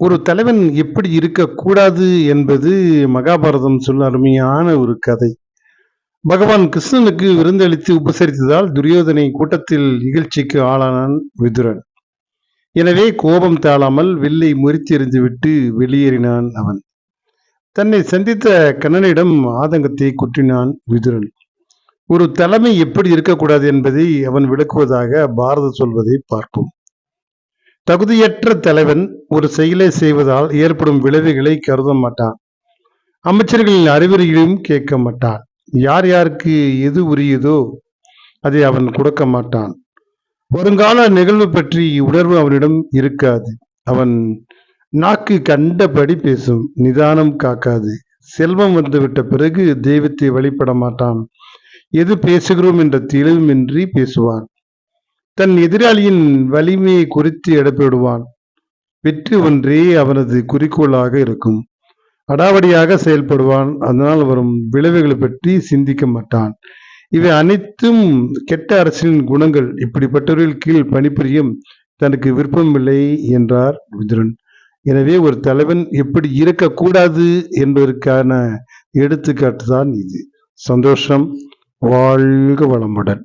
ஒரு தலைவன் எப்படி இருக்கக்கூடாது என்பது மகாபாரதம் சொல்ல அருமையான ஒரு கதை. பகவான் கிருஷ்ணனுக்கு விருந்தளித்து உபசரித்ததால் துரியோதனை கூட்டத்தில் இகழ்ச்சிக்கு ஆளானான் விதுரன். எனவே கோபம் தாழாமல் வில்லை முறித்தெறிந்துவிட்டு வெளியேறினான் அவன். தன்னை சந்தித்த கண்ணனிடம் ஆதங்கத்தை குற்றினான் விதுரன். ஒரு தலைமை எப்படி இருக்கக்கூடாது என்பதை அவன் விளக்குவதாக பாரதம் சொல்வதை பார்ப்போம். தகுதியற்ற தலைவன் ஒரு செயலை செய்வதால் ஏற்படும் விளைவுகளை கருத மாட்டான். அமைச்சர்களின் அறிவுரைகளையும் கேட்க மாட்டான். யார் யாருக்கு எது உரியதோ அதை அவன் கொடுக்க மாட்டான். வருங்கால நிகழ்வு பற்றி உணர்வு அவனிடம் இருக்காது. அவன் நாக்கு கண்டபடி பேசும், நிதானம் காக்காது. செல்வம் வந்துவிட்ட பிறகு தெய்வத்தை வழிபட மாட்டான். எது பேசுகிறோம் என்ற தெளிவுமின்றி பேசுவான். தன் எதிராளியின் வலிமையை குறித்து எடப்பிடுவான். வெற்றி ஒன்றே அவனது குறிக்கோளாக இருக்கும். அடாவடியாக செயல்படுவான். அதனால் வரும் விளைவுகளை பற்றி சிந்திக்க மாட்டான். இவை அனைத்தும் கெட்ட அரசியலின் குணங்கள். இப்படிப்பட்டவர்கள் கீழ் பணிபுரியும் தனக்கு விருப்பமில்லை என்றார் விதுரன். எனவே ஒரு தலைவன் எப்படி இருக்கக்கூடாது என்பதற்கான எடுத்துக்காட்டு தான் இது. சந்தோஷம். வாழ்க வளமுடன்.